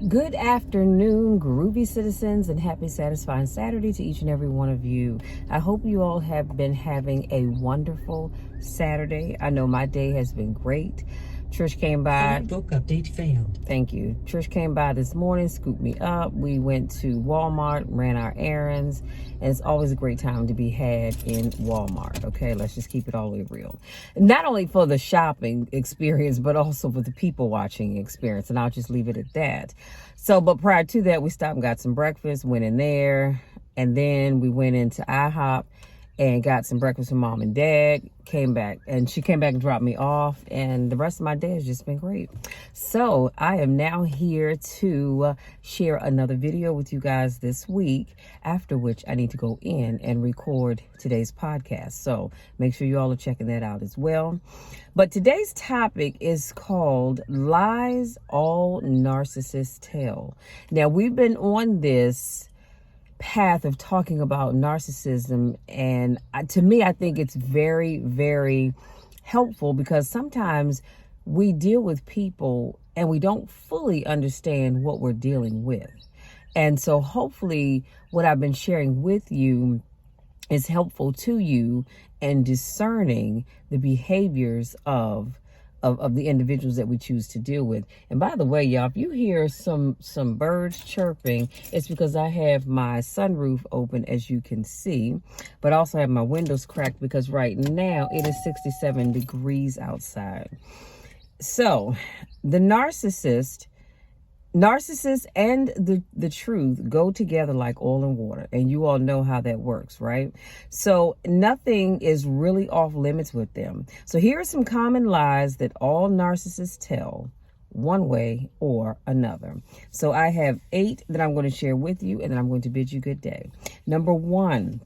Good afternoon, groovy citizens, and happy satisfying Saturday to each and every one of you. I hope you all have been having a wonderful Saturday. I know my day has been great. Trish came by. Book update failed. Thank you. Trish came by this morning, scooped me up. We went to Walmart, ran our errands, and it's always a great time to be had in Walmart. Okay, let's just keep it all the way real. Not only for the shopping experience, but also for the people watching experience, and I'll just leave it at that. So, but prior to that, we stopped and got some breakfast, went in there, and then we went into IHOP and got some breakfast with mom and dad, came back, and she came back and dropped me off, and the rest of my day has just been great. So I am now here to share another video with you guys this week, after which I need to go in and record today's podcast. So make sure you all are checking that out as well. But today's topic is called Lies All Narcissists Tell. Now, we've been on this path of talking about narcissism, and to me, I think it's very, very helpful because sometimes we deal with people and we don't fully understand what we're dealing with. And so hopefully what I've been sharing with you is helpful to you in discerning the behaviors of the individuals that we choose to deal with. And by the way, y'all, if you hear some birds chirping, it's because I have my sunroof open, as you can see, but also have my windows cracked because right now it is 67 degrees outside. So the narcissist and the truth go together like oil and water, and you all know how that works, right? So nothing is really off limits with them. So here are some common lies that all narcissists tell, one way or another. So I have 8 that I'm going to share with you, and then I'm going to bid you good day. Number 1,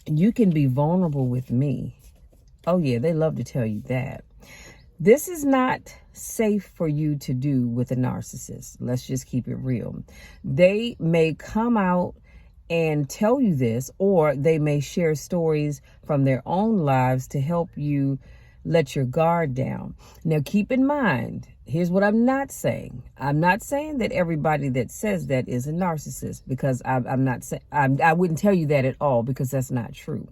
you can be vulnerable with me. Oh yeah, they love to tell you that. This is not safe for you to do with a narcissist. Let's just keep it real. They may come out and tell you this, or they may share stories from their own lives to help you let your guard down. Now, keep in mind, here's what I'm not saying. I'm not saying that everybody that says that is a narcissist, because I wouldn't tell you that at all, because that's not true.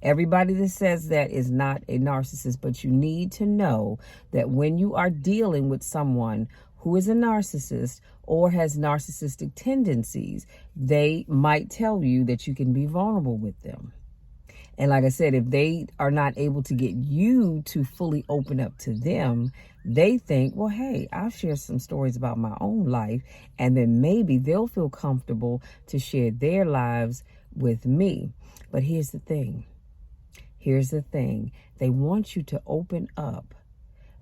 Everybody that says that is not a narcissist, but you need to know that when you are dealing with someone who is a narcissist or has narcissistic tendencies, they might tell you that you can be vulnerable with them. And like I said, if they are not able to get you to fully open up to them, they think, well, hey, I'll share some stories about my own life, and then maybe they'll feel comfortable to share their lives with me. But here's the thing. They want you to open up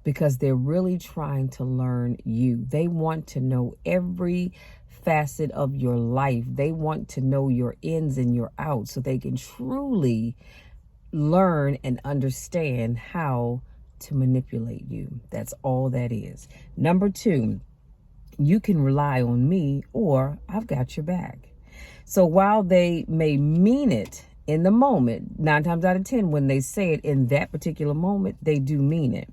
because they're really trying to learn you. They want to know every facet of your life. They want to know your ins and your outs so they can truly learn and understand how to manipulate you. That's all that is. Number 2, you can rely on me, or I've got your back. So while they may mean it in the moment, 9 times out of 10, when they say it in that particular moment, they do mean it.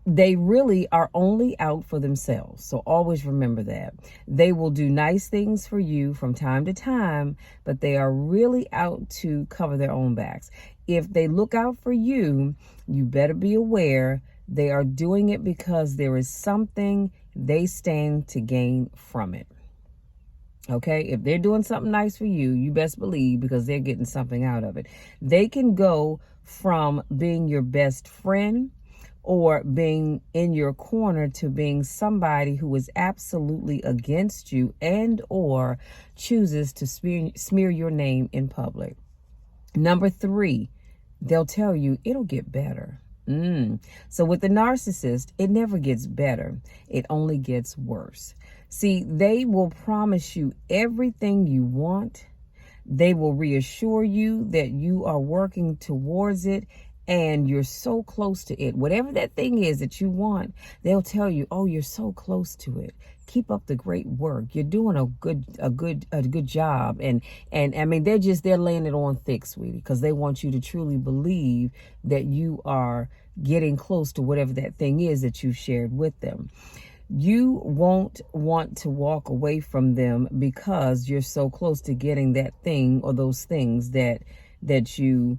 They really are only out for themselves. So always remember that. They will do nice things for you from time to time, but they are really out to cover their own backs. If they look out for you, you better be aware they are doing it because there is something they stand to gain from it. Okay, if they're doing something nice for you, you best believe, because they're getting something out of it. They can go from being your best friend or being in your corner to being somebody who is absolutely against you and or chooses to smear your name in public. Number 3, they'll tell you it'll get better. So with the narcissist, it never gets better. It only gets worse. See, they will promise you everything you want. They will reassure you that you are working towards it and you're so close to it. Whatever that thing is that you want, they'll tell you, oh, you're so close to it. Keep up the great work. You're doing a good job. And I mean, they're laying it on thick, sweetie, because they want you to truly believe that you are getting close to whatever that thing is that you've shared with them. You won't want to walk away from them because you're so close to getting that thing or those things that you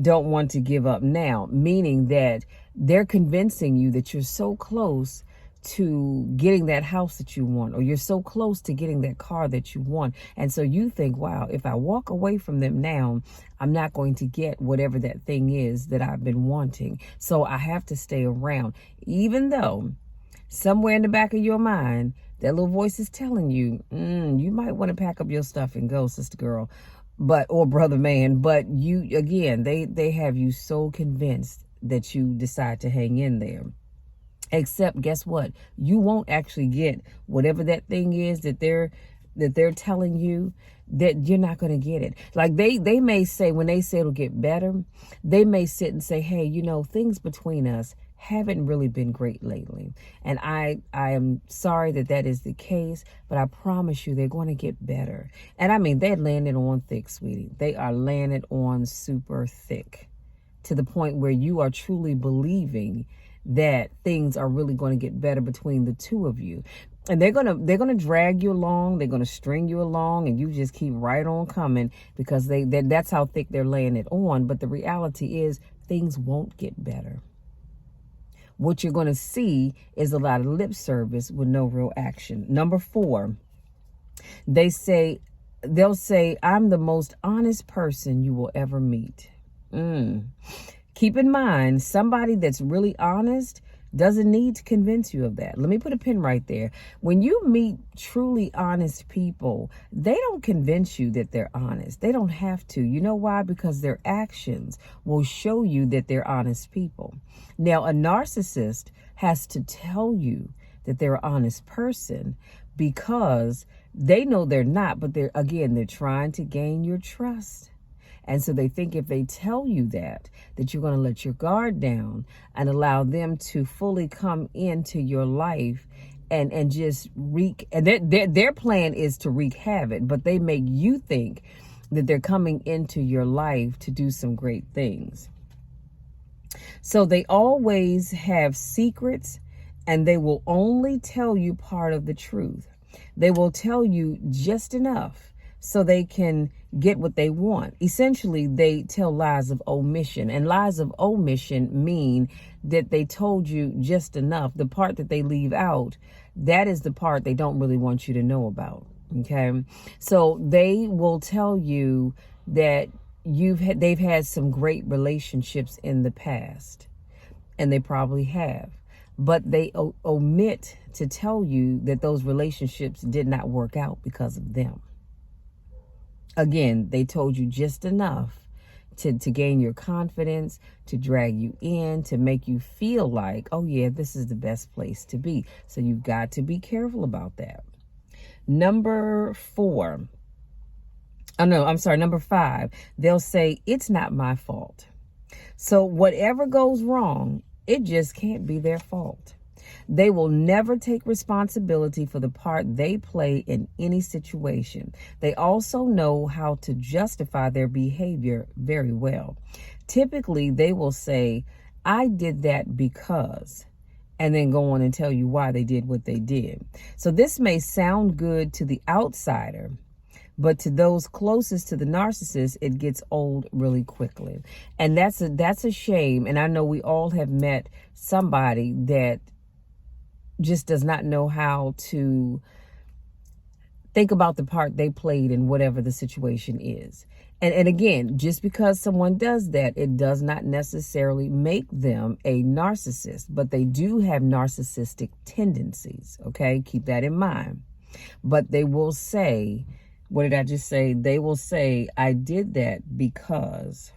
don't want to give up now, meaning that they're convincing you that you're so close to getting that house that you want, or you're so close to getting that car that you want. And so you think, wow, if I walk away from them now, I'm not going to get whatever that thing is that I've been wanting. So I have to stay around, even though somewhere in the back of your mind, that little voice is telling you, you might want to pack up your stuff and go, sister girl, or brother man. But you, again, they have you so convinced that you decide to hang in there. Except, guess what? You won't actually get whatever that thing is that they're telling you, that you're not going to get it. Like they may say, when they say it'll get better, they may sit and say, hey, things between us haven't really been great lately. And I am sorry that is the case, but I promise you they're going to get better. And I mean, they're laying it on thick, sweetie. They are laying it on super thick, to the point where you are truly believing that things are really going to get better between the two of you. And they're gonna drag you along, they're gonna string you along, and you just keep right on coming, because that's how thick they're laying it on. But the reality is, things won't get better. What you're gonna see is a lot of lip service with no real action. Number 4, they'll say, I'm the most honest person you will ever meet. Keep in mind, somebody that's really honest doesn't need to convince you of that. Let me put a pin right there. When you meet truly honest people, they don't convince you that they're honest. They don't have to. You know why? Because their actions will show you that they're honest people. Now, a narcissist has to tell you that they're an honest person, because they know they're not, but they're trying to gain your trust. And so they think if they tell you that you're going to let your guard down and allow them to fully come into your life and just wreak. And their plan is to wreak havoc, but they make you think that they're coming into your life to do some great things. So they always have secrets, and they will only tell you part of the truth. They will tell you just enough so they can get what they want. Essentially, they tell lies of omission, and lies of omission mean that they told you just enough. The part that they leave out, that is the part they don't really want you to know about. Okay. So they will tell you that they've had some great relationships in the past, and they probably have, but they omit to tell you that those relationships did not work out because of them. Again, they told you just enough to gain your confidence, to drag you in, to make you feel like, oh yeah, this is the best place to be. So you've got to be careful about that. Number 5, they'll say, it's not my fault. So whatever goes wrong, it just can't be their fault. They will never take responsibility for the part they play in any situation. They also know how to justify their behavior very well. Typically, they will say, I did that because, and then go on and tell you why they did what they did. So this may sound good to the outsider, but to those closest to the narcissist, it gets old really quickly. And that's a shame. And I know we all have met somebody that just does not know how to think about the part they played in whatever the situation is. And again, just because someone does that, it does not necessarily make them a narcissist, but they do have narcissistic tendencies. Okay, keep that in mind. But they will say, what did I just say? They will say, I did that because.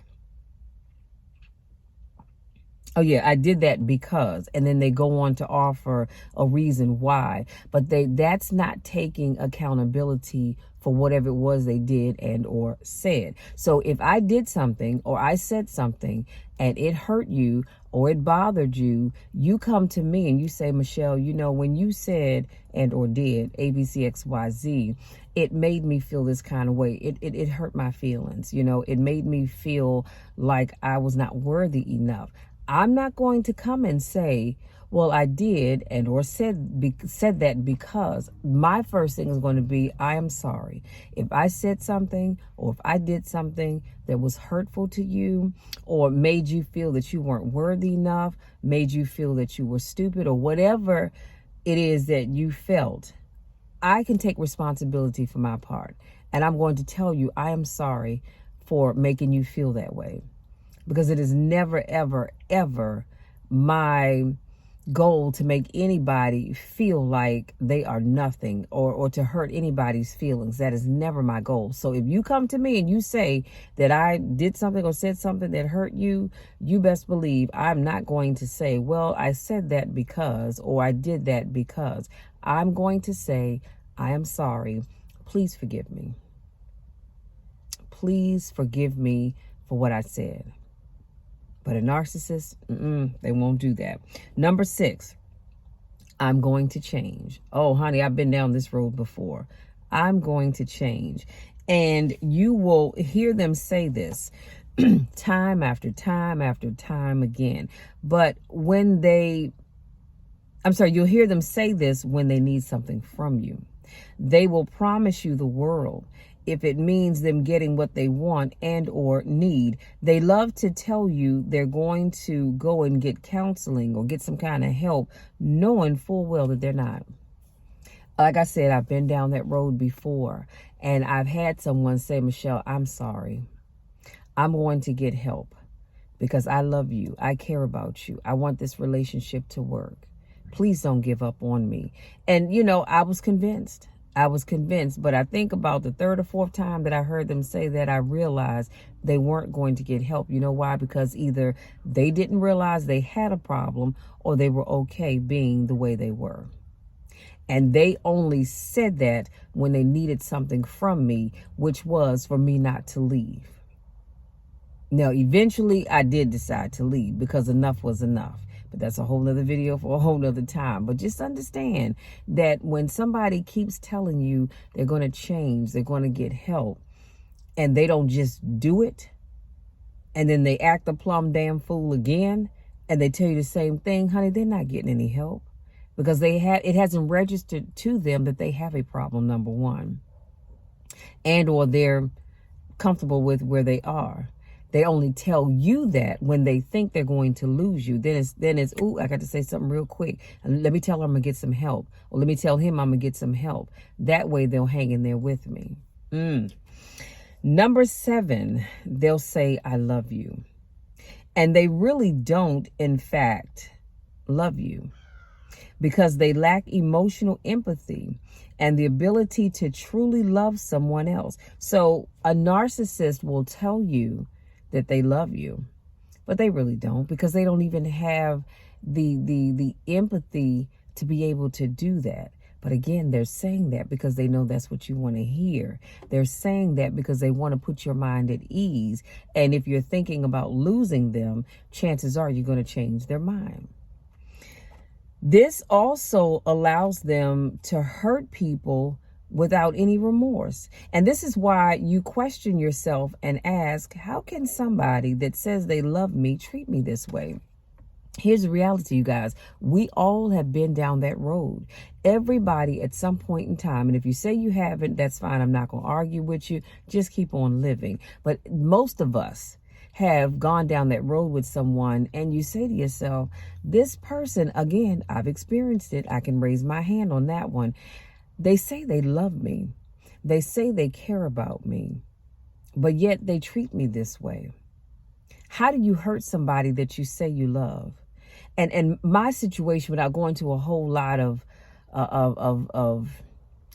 Oh yeah, I did that because, and then they go on to offer a reason why, but that's not taking accountability for whatever it was they did and or said. So if I did something or I said something and it hurt you or it bothered you, you come to me and you say, Michelle, when you said and or did ABCXYZ, it made me feel this kind of way. It hurt my feelings. It made me feel like I was not worthy enough. I'm not going to come and say, Well, I did and or said that because my first thing is going to be, I am sorry. If I said something or if I did something that was hurtful to you or made you feel that you weren't worthy enough, made you feel that you were stupid or whatever it is that you felt, I can take responsibility for my part. And I'm going to tell you, I am sorry for making you feel that way. Because it is never, ever, ever my goal to make anybody feel like they are nothing or to hurt anybody's feelings. That is never my goal. So if you come to me and you say that I did something or said something that hurt you, you best believe I'm not going to say, well, I said that because, or I did that because. I'm going to say, I am sorry. Please forgive me. Please forgive me for what I said. But a narcissist, they won't do that. Number 6, I'm going to change. Oh, honey, I've been down this road before. I'm going to change. And you will hear them say this time after time after time again. But when you'll hear them say this when they need something from you. They will promise you the world if it means them getting what they want and or need. They love to tell you they're going to go and get counseling or get some kind of help, knowing full well that they're not. Like I said, I've been down that road before, and I've had someone say, Michelle, I'm sorry. I'm going to get help because I love you. I care about you. I want this relationship to work. Please don't give up on me. And, I was convinced. But I think about the 3rd or 4th time that I heard them say that, I realized they weren't going to get help. You know why? Because either they didn't realize they had a problem or they were okay being the way they were. And they only said that when they needed something from me, which was for me not to leave. Now, eventually I did decide to leave because enough was enough. But that's a whole nother video for a whole nother time. But just understand that when somebody keeps telling you they're going to change, they're going to get help, and they don't just do it, and then they act a plumb damn fool again, and they tell you the same thing, honey, they're not getting any help. Because it hasn't registered to them that they have a problem, number one. And or they're comfortable with where they are. They only tell you that when they think they're going to lose you. Then it's, ooh, I got to say something real quick. And let me tell her I'm going to get some help. Or let me tell him I'm going to get some help. That way they'll hang in there with me. Number 7, they'll say, I love you. And they really don't, in fact, love you. Because they lack emotional empathy and the ability to truly love someone else. So a narcissist will tell you that they love you, but they really don't, because they don't even have the empathy to be able to do that. But again, they're saying that because they know that's what you want to hear. They're saying that because they want to put your mind at ease. And if you're thinking about losing them, chances are you're going to change their mind. This also allows them to hurt people without any remorse. And this is why you question yourself and ask, how can somebody that says they love me treat me this way? Here's the reality, you guys. We all have been down that road. Everybody at some point in time. And if you say you haven't, that's fine. I'm not going to argue with you. Just keep on living. But most of us have gone down that road with someone, and you say to yourself, this person, again, I've experienced it. I can raise my hand on that one. They say they love me. They say they care about me, but yet they treat me this way. How do you hurt somebody that you say you love? And my situation, without going to a whole lot of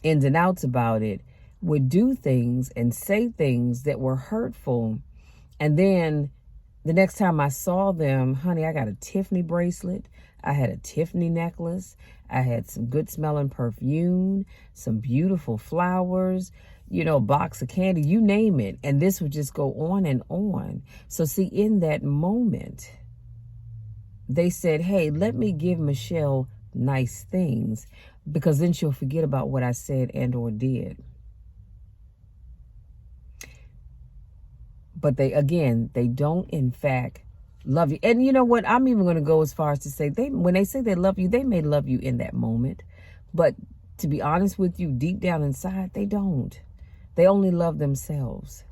ins and outs about it, would do things and say things that were hurtful. And then the next time I saw them, honey, I got a Tiffany bracelet. I had a Tiffany necklace. I had some good smelling perfume, some beautiful flowers, a box of candy, you name it. And this would just go on and on. So see, in that moment, they said, hey, let me give Michelle nice things, because then she'll forget about what I said and or did. But they don't, in fact, love you. And you know what? I'm even going to go as far as to say when they say they love you, they may love you in that moment. But to be honest with you, deep down inside, they don't. They only love themselves.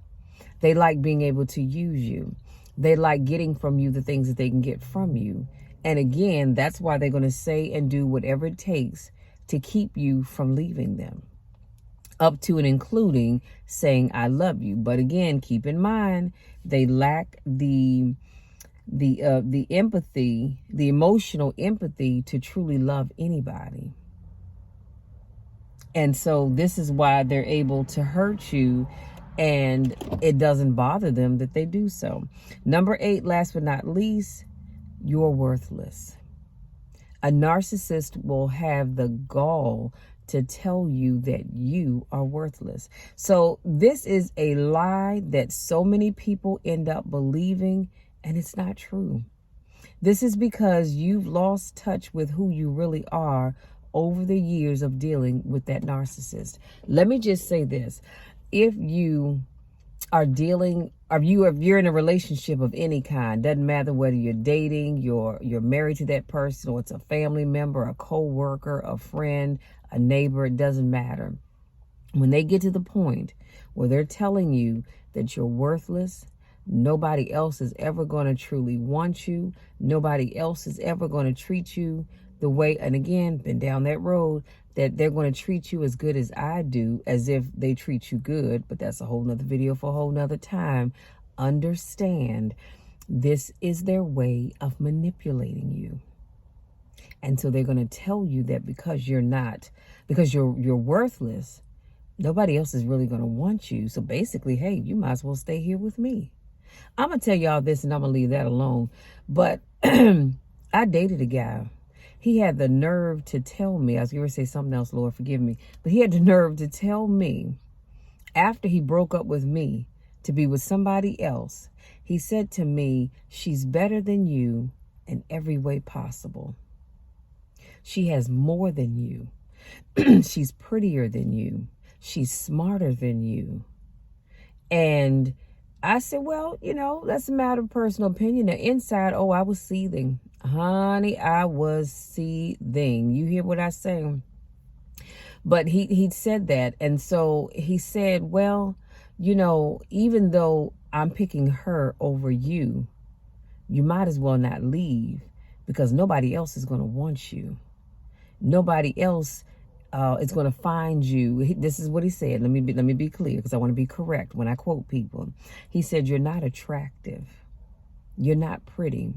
They like being able to use you. They like getting from you the things that they can get from you. And again, that's why they're going to say and do whatever it takes to keep you from leaving them, up to and including saying, I love you. But again, keep in mind, they lack the empathy, the emotional empathy to truly love anybody. And so this is why they're able to hurt you, and it doesn't bother them that they do so. Number 8, last but not least, you're worthless. A narcissist will have the gall to tell you that you are worthless. So this is a lie that so many people end up believing, and it's not true. This is because you've lost touch with who you really are over the years of dealing with that narcissist. Let me just say this. If you are dealing, if you're in a relationship of any kind, doesn't matter whether you're dating, you're married to that person, or it's a family member, a co-worker, a friend, a neighbor, it doesn't matter. When they get to the point where they're telling you that you're worthless, nobody else is ever going to truly want you, nobody else is ever going to treat you the way, and again, been down that road, that they're going to treat you as good as I do, as if they treat you good, but that's a whole nother video for a whole nother time. Understand, this is their way of manipulating you. And so they're going to tell you that because you're worthless, nobody else is really going to want you. So basically, hey, you might as well stay here with me. I'm going to tell y'all this, and I'm going to leave that alone. But I dated a guy. He had the nerve to tell me, I was going to say something else, Lord, forgive me. But he had the nerve to tell me, after he broke up with me to be with somebody else, he said to me, she's better than you in every way possible. She has more than you. She's prettier than you. She's smarter than you. And I said, well, that's a matter of personal opinion. Now, inside, I was seething. Honey, I was seething. You hear what I say? But he said that. And so he said, well, even though I'm picking her over you, you might as well not leave, because nobody else is going to want you. Nobody else is going to find you. This is what he said. Let me be clear, because I want to be correct when I quote people. He said, you're not attractive. You're not pretty.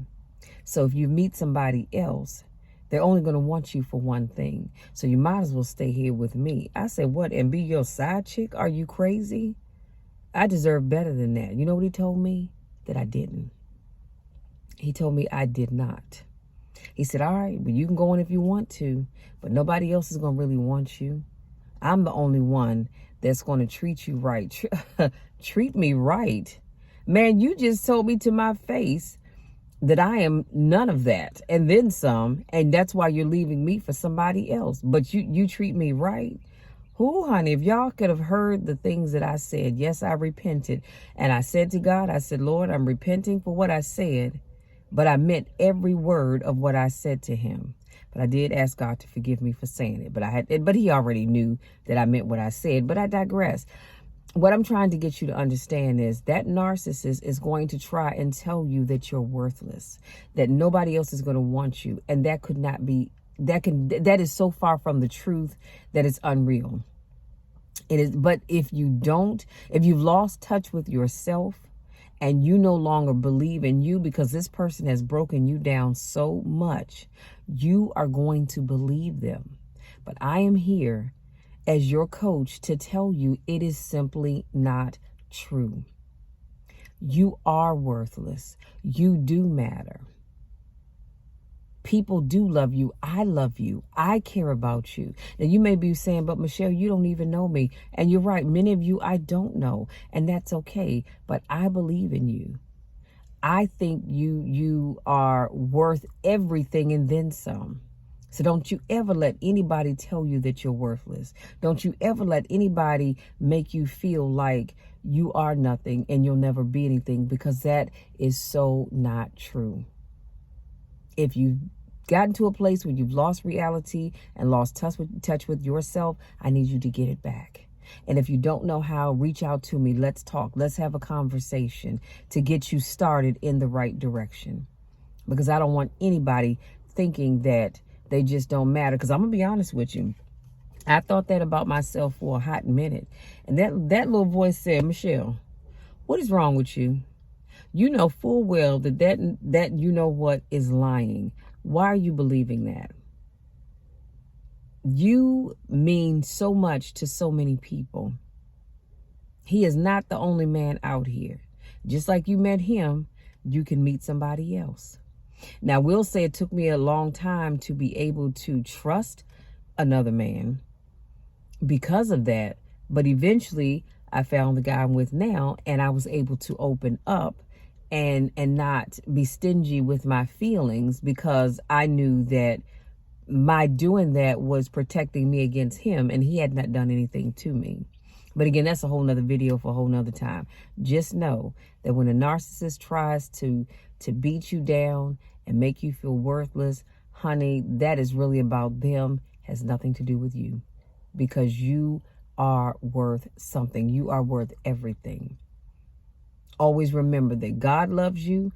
So if you meet somebody else, they're only going to want you for one thing. So you might as well stay here with me. I said, what? And be your side chick? Are you crazy? I deserve better than that. You know what he told me? That I didn't. He told me I did not. He said, all right, but you can go in if you want to, but nobody else is going to really want you. I'm the only one that's going to treat you right. Treat me right. Man, you just told me to my face that I am none of that, and then some, and that's why you're leaving me for somebody else. But you treat me right. Who, honey, if y'all could have heard the things that I said. Yes, I repented. And I said to God, I said, Lord, I'm repenting for what I said, but I meant every word of what I said to him. But I did ask God to forgive me for saying it. But he already knew that I meant what I said. But I digress. What I'm trying to get you to understand is that narcissist is going to try and tell you that you're worthless, that nobody else is going to want you. And that could not be, that is so far from the truth that it's unreal. It is. But if you've lost touch with yourself, and you no longer believe in you because this person has broken you down so much, you are going to believe them. But I am here as your coach to tell you it is simply not true. You are worthless. You do matter. People do love you. I love you. I care about you. Now, you may be saying, but Michelle, you don't even know me. And you're right. Many of you I don't know. And that's okay. But I believe in you. I think you are worth everything and then some. So don't you ever let anybody tell you that you're worthless. Don't you ever let anybody make you feel like you are nothing and you'll never be anything, because that is so not true. If you've gotten to a place where you've lost reality and lost touch with yourself, I need you to get it back. And if you don't know how, reach out to me. Let's talk. Let's have a conversation to get you started in the right direction. Because I don't want anybody thinking that they just don't matter. Because I'm going to be honest with you. I thought that about myself for a hot minute. And that little voice said, Michelle, what is wrong with you? You know full well that you know what is lying. Why are you believing that? You mean so much to so many people. He is not the only man out here. Just like you met him, you can meet somebody else. Now, I will say it took me a long time to be able to trust another man because of that. But eventually, I found the guy I'm with now, and I was able to open up and not be stingy with my feelings, because I knew that my doing that was protecting me against him, and he had not done anything to me. But again, that's a whole nother video for a whole nother time. Just know that when a narcissist tries to beat you down and make you feel worthless, honey, that is really about them, has nothing to do with you, because you are worth something. You are worth everything. Always remember that God loves you.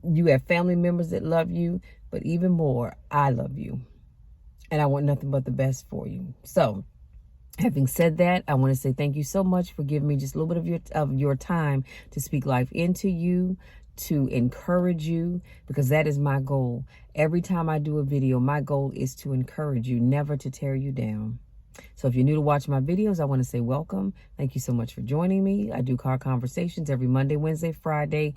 You have family members that love you, but even more, I love you. And I want nothing but the best for you. So, having said that, I want to say thank you so much for giving me just a little bit of your time to speak life into you, to encourage you, because that is my goal. Every time I do a video, my goal is to encourage you, never to tear you down. So if you're new to watch my videos, I want to say welcome. Thank you so much for joining me. I do car conversations every Monday, Wednesday, Friday,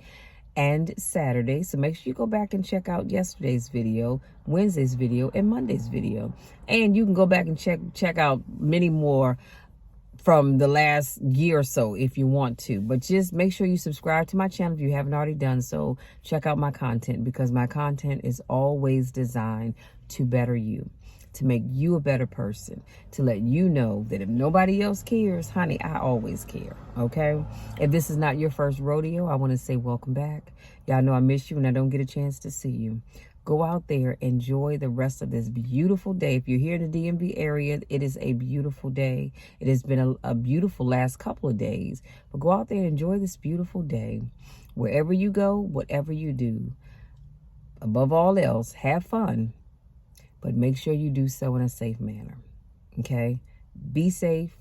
and Saturday. So make sure you go back and check out yesterday's video, Wednesday's video, and Monday's video. And you can go back and check out many more from the last year or so if you want to. But just make sure you subscribe to my channel if you haven't already done so. Check out my content, because my content is always designed to better you, to make you a better person, to let you know that if nobody else cares, honey, I always care, okay? If this is not your first rodeo, I want to say welcome back. Y'all know I miss you and I don't get a chance to see you. Go out there, enjoy the rest of this beautiful day. If you're here in the DMV area, it is a beautiful day. It has been a beautiful last couple of days. But go out there and enjoy this beautiful day. Wherever you go, whatever you do, above all else, have fun. But make sure you do so in a safe manner, okay? Be safe.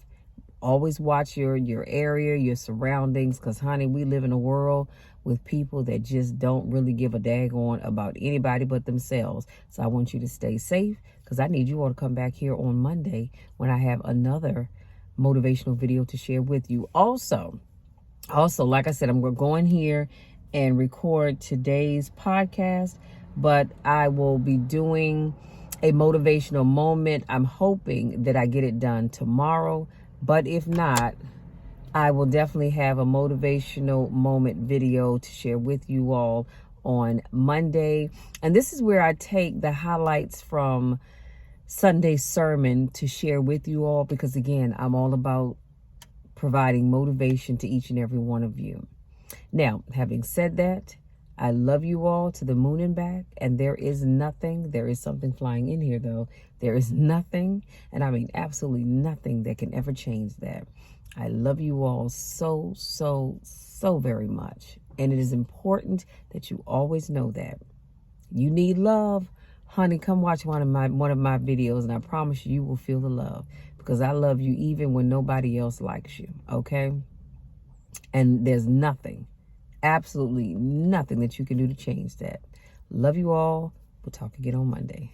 Always watch your area, your surroundings, because, honey, we live in a world with people that just don't really give a daggone about anybody but themselves. So I want you to stay safe, because I need you all to come back here on Monday when I have another motivational video to share with you. Also, like I said, I'm going to go in here and record today's podcast, but I will be doing a motivational moment. I'm hoping that I get it done tomorrow, but if not, I will definitely have a motivational moment video to share with you all on Monday. And this is where I take the highlights from Sunday's sermon to share with you all, because again, I'm all about providing motivation to each and every one of you. Now, having said that, I love you all to the moon and back, and there is something flying in here though. There is nothing, and I mean absolutely nothing, that can ever change that. I love you all so, so, so very much. And it is important that you always know that. You need love, honey, come watch one of my videos, and I promise you will feel the love, because I love you even when nobody else likes you, okay? And there's nothing, absolutely nothing that you can do to change that. Love you all. We'll talk again on Monday.